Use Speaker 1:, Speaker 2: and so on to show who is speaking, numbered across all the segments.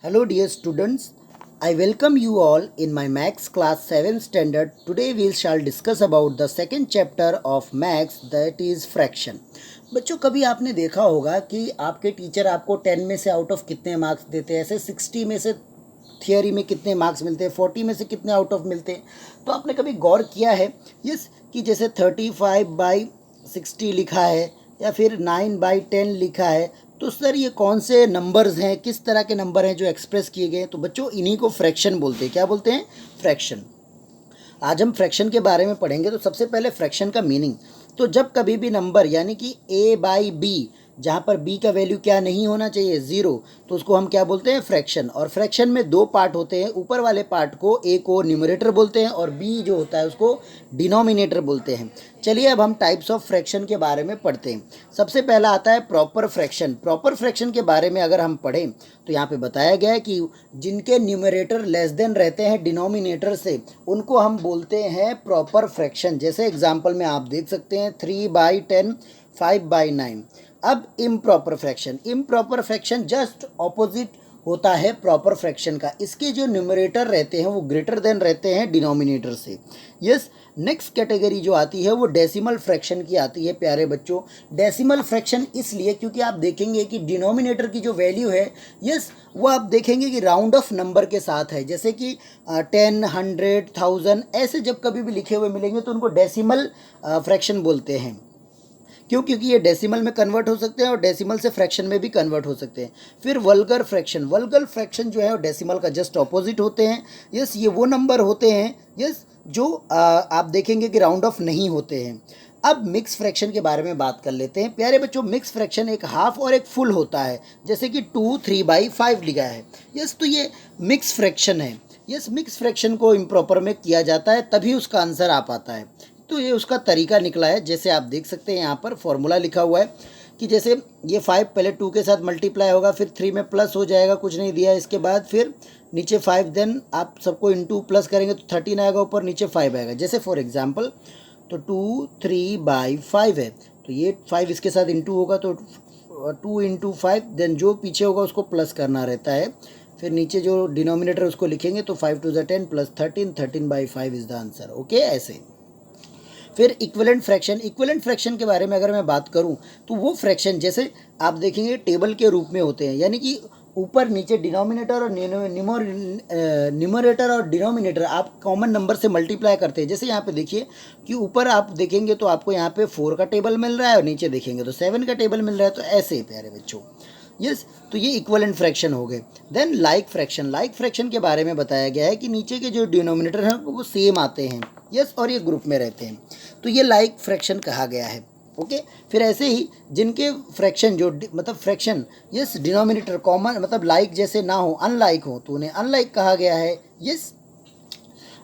Speaker 1: Hello dear students, I welcome you all in my Maths class 7th standard. Today we shall discuss about the second chapter of Maths, that is fraction. बच्चों, कभी आपने देखा होगा कि आपके teacher आपको 10 में से आउट ऑफ कितने मार्क्स देते हैं, ऐसे 60 में से थियोरी में कितने मार्क्स मिलते हैं, 40 में से कितने आउट ऑफ मिलते हैं। तो आपने कभी गौर किया है यस कि जैसे 35/60 लिखा है या फिर 9/10 लिखा है, तो सर ये कौन से नंबर्स हैं, किस तरह के नंबर हैं जो एक्सप्रेस किए गए हैं? तो बच्चों इन्हीं को फ्रैक्शन बोलते हैं। क्या बोलते हैं? फ्रैक्शन। आज हम फ्रैक्शन के बारे में पढ़ेंगे। तो सबसे पहले फ्रैक्शन का मीनिंग, तो जब कभी भी नंबर यानी कि a/b, जहाँ पर b का वैल्यू क्या नहीं होना चाहिए, 0, तो उसको हम क्या बोलते हैं? फ्रैक्शन। और फ्रैक्शन में दो पार्ट होते हैं, ऊपर वाले पार्ट को a को न्यूमरेटर बोलते हैं और b जो होता है उसको डिनोमिनेटर बोलते हैं। चलिए अब हम टाइप्स ऑफ फ्रैक्शन के बारे में पढ़ते हैं। सबसे पहला आता है प्रॉपर फ्रैक्शन। प्रॉपर फ्रैक्शन के बारे में अगर हम पढ़ें तो यहाँ पे बताया गया है कि जिनके न्यूमरेटर लेस देन रहते हैं डिनोमिनेटर से, उनको हम बोलते हैं प्रॉपर फ्रैक्शन। जैसे एग्जांपल में आप देख सकते हैं 3/10, 5/9। अब improper fraction, improper fraction just opposite होता है प्रॉपर फ्रैक्शन का। इसके जो न्यूमरेटर रहते हैं वो ग्रेटर देन रहते हैं डिनोमिनेटर से। यस, नेक्स्ट कैटेगरी जो आती है वो डेसिमल फ्रैक्शन की आती है। प्यारे बच्चों, डेसिमल फ्रैक्शन इसलिए क्योंकि आप देखेंगे कि डिनोमिनेटर की जो वैल्यू है, यस, वो आप देखेंगे कि राउंड ऑफ नंबर के साथ है। जैसे कि 10, 100, 1000 ऐसे जब कभी भी लिखे हुए मिलेंगे तो उनको डेसिमल फ्रैक्शन बोलते हैं। क्यों? क्योंकि ये डेसिमल में कन्वर्ट हो सकते हैं और डेसिमल से फ्रैक्शन में भी कन्वर्ट हो सकते हैं। फिर वल्गर फ्रैक्शन, वल्गर फ्रैक्शन जो है वो डेसिमल का जस्ट ऑपोजिट होते हैं। यस, ये वो नंबर होते हैं यस जो आप देखेंगे कि राउंड ऑफ नहीं होते हैं। अब मिक्स फ्रैक्शन के बारे में बात कर लेते हैं। प्यारे बच्चों, मिक्स फ्रैक्शन एक हाफ और एक फुल होता है। जैसे कि 2 3/5 लिखा है, यस, तो ये मिक्स फ्रैक्शन है। यस, मिक्स फ्रैक्शन को इम्प्रॉपर में किया जाता है तभी उसका आंसर आ पाता है। तो ये उसका तरीका निकला है। जैसे आप देख सकते हैं यहाँ पर फॉर्मूला लिखा हुआ है कि जैसे ये 5 पहले 2 के साथ मल्टीप्लाई होगा, फिर 3 में प्लस हो जाएगा, कुछ नहीं दिया है, इसके बाद फिर नीचे 5, देन आप सबको इंटू प्लस करेंगे तो 13 आएगा, ऊपर नीचे 5 आएगा। जैसे फॉर एग्जांपल तो 2 3/5 है, तो ये 5 इसके साथ इंटू होगा तो 2 × 5, देन जो पीछे होगा उसको प्लस करना रहता है। फिर नीचे जो डिनोमिनेटर उसको लिखेंगे तो 5 2 10 plus 13, 13/5 is the answer. Okay, ऐसे। फिर इक्विवेलेंट फ्रैक्शन, इक्विवेलेंट फ्रैक्शन के बारे में अगर मैं बात करूं तो वो फ्रैक्शन जैसे आप देखेंगे टेबल के रूप में होते हैं, यानी कि ऊपर नीचे डिनोमिनेटर और न्यूमरेटर और डिनोमिनेटर आप कॉमन नंबर से मल्टीप्लाई करते हैं। जैसे यहाँ पे देखिए कि ऊपर आप देखेंगे तो आपको यहाँ पे 4 का टेबल मिल रहा है और नीचे देखेंगे तो 7 का टेबल मिल रहा है। तो ऐसे प्यारे बच्चों, यस, तो ये इक्विवेलेंट फ्रैक्शन हो गए। Then like fraction, like fraction के बारे में बताया गया है कि नीचे के जो डिनोमिनेटर हैं वो सेम आते हैं, यस, और ये ग्रुप में रहते हैं, तो ये लाइक फ्रैक्शन कहा गया है। ओके, फिर ऐसे ही जिनके फ्रैक्शन जो मतलब फ्रैक्शन यस डिनोमिनेटर कॉमन मतलब लाइक जैसे ना हो, अनलाइक हो, तो उन्हें अनलाइक कहा गया है। यस,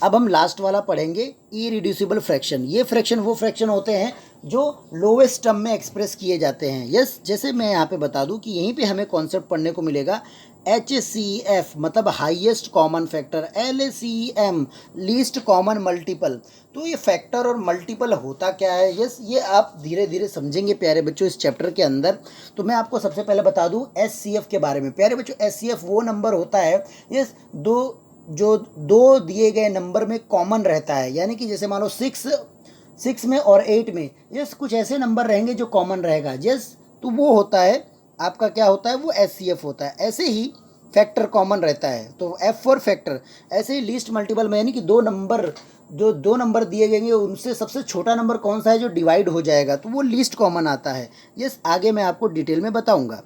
Speaker 1: अब हम लास्ट वाला पढ़ेंगे, इरिड्यूसिबल फ्रैक्शन। ये फ्रैक्शन वो फ्रैक्शन होते हैं जो लोवेस्ट टर्म में एक्सप्रेस किए जाते हैं। यस, जैसे मैं यहाँ पे बता दूँ कि यहीं पे हमें कॉन्सेप्ट पढ़ने को मिलेगा HCF मतलब highest common factor, LCM least common multiple. तो ये फैक्टर और मल्टीपल होता क्या है, यस, ये आप धीरे धीरे समझेंगे प्यारे बच्चों इस चैप्टर के अंदर। तो मैं आपको सबसे पहले बता दूँ SCF के बारे में। प्यारे बच्चों, SCF वो नंबर होता है यस जो दो दिए गए नंबर में कॉमन रहता है, यानी कि जैसे मान लो 6 में और 8 में, यस, कुछ ऐसे नंबर रहेंगे जो कॉमन रहेगा, यस, तो वो होता है आपका क्या होता है, वो SCF होता है। ऐसे ही फैक्टर कॉमन रहता है तो F फॉर फैक्टर। ऐसे ही लीस्ट मल्टीपल में यानी कि दो नंबर दिए गए उनसे सबसे छोटा नंबर कौन सा है जो डिवाइड हो जाएगा, तो वो लीस्ट कॉमन आता है। यस, आगे मैं आपको डिटेल में बताऊंगा।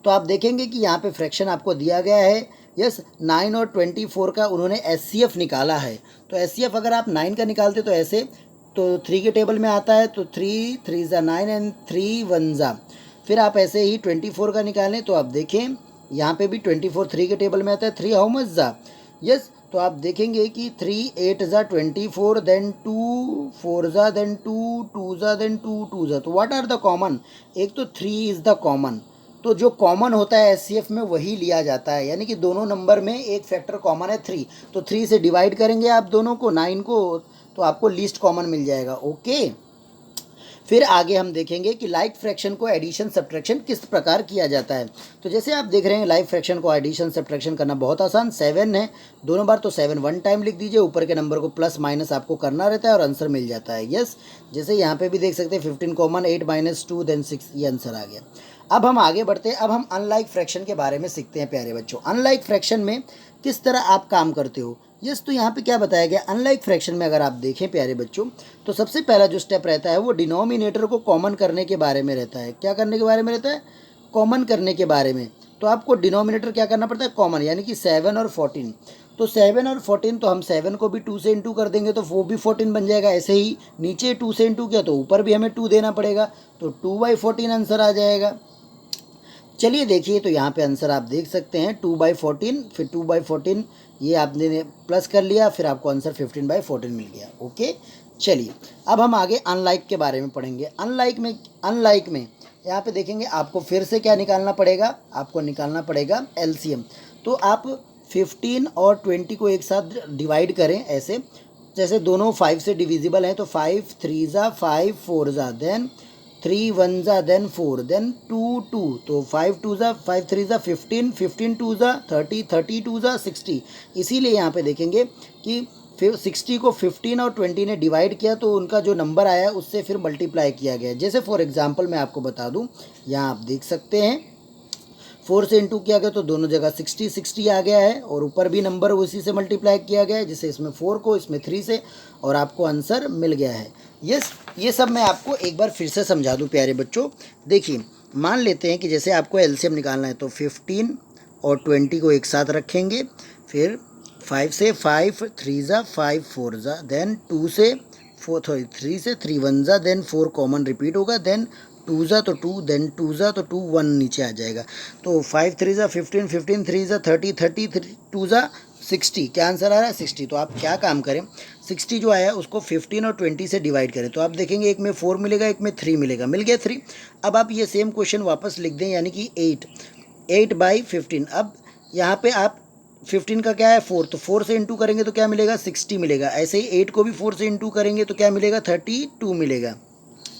Speaker 1: तो आप देखेंगे कि यहाँ पे फ्रैक्शन आपको दिया गया है। यस, 9 और 24 का उन्होंने SCF निकाला है। तो SCF अगर आप 9 का निकालते तो ऐसे, तो 3 के टेबल में आता है तो 3 3 ज़ा 9 एंड 3 1 ज़ा। फिर आप ऐसे ही 24 का निकालें तो आप देखें यहाँ पे भी 24 3 के टेबल में आता है, 3 हाउ मच ज़ा। यस, तो आप देखेंगे कि 3 8 ज़ा 24, देन 2 4 ज़ा, देन 2 2 ज़ा, देन 2 2 ज़ा। तो व्हाट आर द कॉमन? एक तो 3 इज़ द कॉमन, तो जो कॉमन होता है SCF में वही लिया जाता है, यानी कि दोनों नंबर में एक फैक्टर कॉमन है 3, तो 3 से डिवाइड करेंगे आप दोनों को 9 को, तो आपको लीस्ट कॉमन मिल जाएगा। ओके, फिर आगे हम देखेंगे कि लाइक फ्रैक्शन को एडिशन सब्ट्रैक्शन किस प्रकार किया जाता है। तो जैसे आप देख रहे हैं लाइक फ्रैक्शन को एडिशन सब्ट्रैक्शन करना बहुत आसान, 7 है दोनों बार, तो 7 1 टाइम लिख दीजिए, ऊपर के नंबर को प्लस माइनस आपको करना रहता है और आंसर मिल जाता है। यस, जैसे यहाँ पे भी देख सकते हैं 15 कॉमन, 8 माइनस 2 देन 6, ये आंसर आ गया। अब हम आगे बढ़ते हैं, अब हम अनलाइक फ्रैक्शन के बारे में सीखते हैं प्यारे बच्चों। अनलाइक फ्रैक्शन में किस तरह आप काम करते हो। यस, तो यहाँ पे क्या बताया गया, अनलाइक फ्रैक्शन में अगर आप देखें प्यारे बच्चों, तो सबसे पहला जो स्टेप रहता है वो डिनोमिनेटर को कॉमन करने के बारे में रहता है। क्या करने के बारे में रहता है, कॉमन करने के बारे में। तो आपको डिनोमिनेटर क्या करना पड़ता है, कॉमन, यानी कि 7 और 14। तो 7 और 14, तो हम 7 को भी 2 से इंटू कर देंगे तो वो भी 14 बन जाएगा। ऐसे ही नीचे 2 से इंटू किया तो ऊपर भी हमें 2 देना पड़ेगा, तो 2/14 आंसर आ जाएगा। चलिए देखिए, तो यहाँ पे आंसर आप देख सकते हैं 2/14, फिर 2/14 ये आपने प्लस कर लिया, फिर आपको आंसर 15/14 मिल गया। ओके, चलिए अब हम आगे अनलाइक के बारे में पढ़ेंगे। अनलाइक में यहाँ पे देखेंगे आपको फिर से क्या निकालना पड़ेगा, आपको निकालना पड़ेगा एलसीएम। तो आप 15 और 20 को एक साथ डिवाइड करें ऐसे, जैसे दोनों 5 से डिविजिबल हैं, तो 5 3 ज़ा 5 4 ज़ा देन 3 1 ज़ा देन 4 देन 2 2, तो 5 2 ज़ा 5 3 ज़ा 15 15 2 ज़ा 30 30 2 ज़ा 60। इसीलिए यहाँ पे देखेंगे कि फिर 60 को 15 और 20 ने डिवाइड किया तो उनका जो नंबर आया उससे फिर मल्टीप्लाई किया गया। जैसे फॉर एग्जांपल मैं आपको बता दूं, यहाँ आप देख सकते हैं 4 से इंटू किया गया तो दोनों जगह 60 60 आ गया है, और ऊपर भी नंबर उसी से मल्टीप्लाई किया गया है, जैसे इसमें 4 को इसमें 3 से, और आपको आंसर मिल गया है। यस, ये सब मैं आपको एक बार फिर से समझा दूं प्यारे बच्चों। देखिए, मान लेते हैं कि जैसे आपको एलसीएम निकालना है, तो 15 और 20 को एक साथ रखेंगे, फिर 5 से 5 3 ज़ा 5 4 ज़ा, देन 2 से 4 3 से 3 1 ज़ा, देन 4 कॉमन रिपीट होगा, देन 2 ज़ा तो 2, देन 2 ज़ा तो 2 1 नीचे आ जाएगा। तो 5 3 ज़ा 15 15 3 ज़ा 30 30 2 ज़ा 60, क्या आंसर आ रहा है 60। तो आप क्या काम करें, 60 जो आया उसको 15 और 20 से डिवाइड करें, तो आप देखेंगे एक में 4 मिलेगा, एक में 3 मिलेगा, मिल गया 3। अब आप ये सेम क्वेश्चन वापस लिख दें, यानी कि 8/15। अब यहाँ पे आप 15 का क्या है 4, तो 4 से इंटू करेंगे तो क्या मिलेगा 60 मिलेगा। ऐसे ही 8 को भी 4 से इंटू करेंगे तो क्या मिलेगा 32 मिलेगा।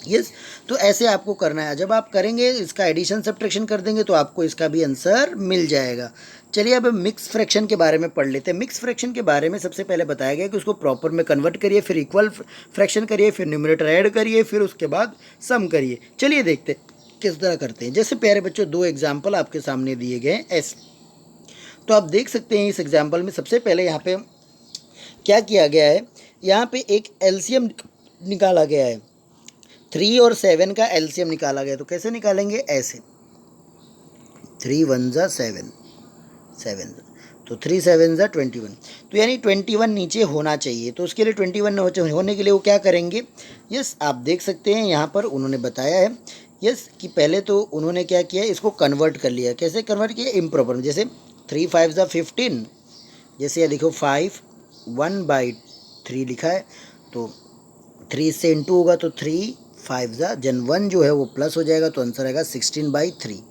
Speaker 1: यस, तो ऐसे आपको करना है। जब आप करेंगे इसका एडिशन सब्ट्रैक्शन कर देंगे तो आपको इसका भी आंसर मिल जाएगा। चलिए अब मिक्स फ्रैक्शन के बारे में पढ़ लेते हैं। मिक्स फ्रैक्शन के बारे में सबसे पहले बताया गया कि उसको प्रॉपर में कन्वर्ट करिए, फिर इक्वल फ्रैक्शन करिए, फिर न्यूमरेटर ऐड करिए, फिर उसके बाद सम करिए। चलिए देखते हैं किस तरह करते हैं। जैसे प्यारे बच्चों 2 एग्जाम्पल आपके सामने दिए गए ऐसे, तो आप देख सकते हैं इस एग्जाम्पल में सबसे पहले यहाँ पे क्या किया गया है, यहाँ पे एक एलसीएम निकाला गया है। 3 और 7 का एलसीएम निकाला गया, तो कैसे निकालेंगे, ऐसे 3 1 ज़ा 7 7, तो 3 7 ज़ा 21, तो यानी 21 नीचे होना चाहिए। तो उसके लिए 21 होने के लिए वो क्या करेंगे, यस आप देख सकते हैं यहाँ पर उन्होंने बताया है यस कि पहले तो उन्होंने क्या किया, इसको कन्वर्ट कर लिया। कैसे कन्वर्ट किया, इम्प्रॉपर में, जैसे 3 5 ज़ा 15, जैसे ये देखो 5 1/3 लिखा है, तो 3 से इंटू होगा तो 3 5 ज़ा जन 1 जो है वो प्लस हो जाएगा, तो आंसर आएगा 16/3।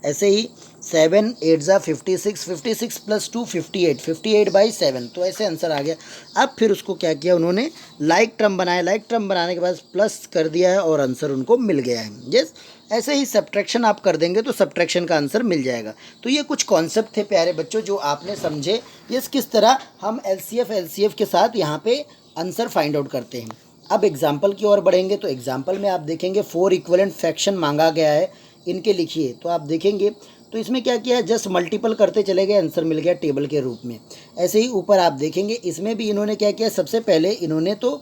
Speaker 1: ऐसे ही 7 8 ज़ा 56 56 प्लस 2 58 58/7, तो ऐसे आंसर आ गया। अब फिर उसको क्या किया उन्होंने, लाइक टर्म बनाया, लाइक टर्म बनाने के बाद प्लस कर दिया है और आंसर उनको मिल गया है। यस, ऐसे ही सब्ट्रैक्शन आप कर देंगे तो सब्ट्रैक्शन का आंसर मिल जाएगा। तो ये कुछ कॉन्सेप्ट थे प्यारे बच्चों जो आपने समझे। यस, किस तरह हम एलसीएफ के साथ यहाँ पे आंसर फाइंड आउट करते हैं। अब एग्जाम्पल की ओर बढ़ेंगे, तो एग्जाम्पल में आप देखेंगे 4 इक्विवेलेंट फ्रैक्शन मांगा गया है, इनके लिखिए। तो आप देखेंगे तो इसमें क्या किया है, जस्ट मल्टीपल करते चले गए, आंसर मिल गया टेबल के रूप में। ऐसे ही ऊपर आप देखेंगे इसमें भी इन्होंने क्या किया, सबसे पहले इन्होंने तो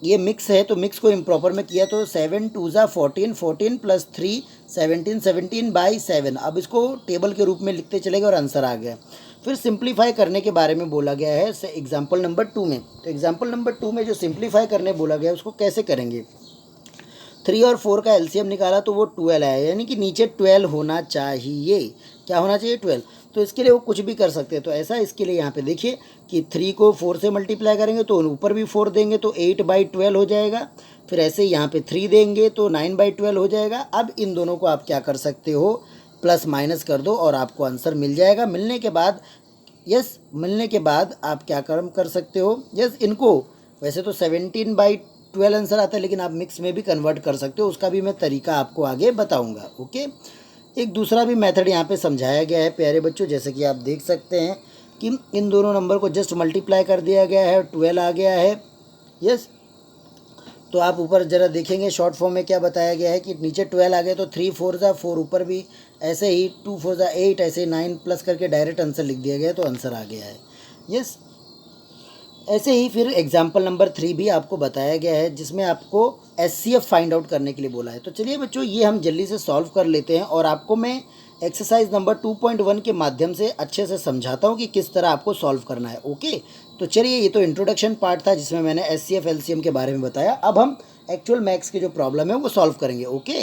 Speaker 1: ये मिक्स है तो मिक्स को इम्प्रॉपर में किया, तो 7 2 ज़ा 14 14 प्लस 3 17 17/7। अब इसको टेबल के रूप में लिखते चले गए और आंसर आ गया। फिर सिंप्लीफाई करने के बारे में बोला गया है एग्जाम्पल नंबर 2 में। तो एग्जाम्पल नंबर 2 में जो सिंप्लीफाई करने बोला गया है उसको कैसे करेंगे, 3 और 4 का एलसीएम निकाला तो वो 12 आया, यानी कि नीचे 12 होना चाहिए। क्या होना चाहिए, 12। तो इसके लिए वो कुछ भी कर सकते हैं। तो ऐसा इसके लिए यहाँ पे देखिए कि 3 को 4 से मल्टीप्लाई करेंगे तो ऊपर भी 4 देंगे तो 8/12 हो जाएगा। फिर ऐसे यहाँ पे 3 देंगे तो 9/12 हो जाएगा। अब इन दोनों को आप क्या कर सकते हो, प्लस माइनस कर दो और आपको आंसर मिल जाएगा। मिलने के बाद मिलने के बाद आप क्या कर सकते हो, इनको वैसे तो 17 12 आंसर आता है, लेकिन आप मिक्स में भी कन्वर्ट कर सकते हो, उसका भी मैं तरीका आपको आगे बताऊंगा। ओके, एक दूसरा भी मेथड यहाँ पे समझाया गया है प्यारे बच्चों, जैसे कि आप देख सकते हैं कि इन दोनों नंबर को जस्ट मल्टीप्लाई कर दिया गया है, 12 आ गया है। यस, तो आप ऊपर ज़रा देखेंगे शॉर्ट फॉर्म में क्या बताया गया है कि नीचे 12 आ गया तो 3 4 ज़ा 4, ऊपर भी ऐसे ही 2 4 ज़ा 8, ऐसे ही 9 प्लस करके डायरेक्ट आंसर लिख दिया गया, तो आंसर आ गया है। यस, ऐसे ही फिर एग्जाम्पल नंबर 3 भी आपको बताया गया है, जिसमें आपको एचसीएफ फाइंड आउट करने के लिए बोला है। तो चलिए बच्चों, ये हम जल्दी से सॉल्व कर लेते हैं और आपको मैं एक्सरसाइज नंबर 2.1 के माध्यम से अच्छे से समझाता हूँ कि किस तरह आपको सॉल्व करना है। ओके, तो चलिए, ये तो इंट्रोडक्शन पार्ट था जिसमें मैंने एचसीएफ एलसीएम के बारे में बताया। अब हम एक्चुअल मैथ्स की जो प्रॉब्लम है वो सॉल्व करेंगे। ओके।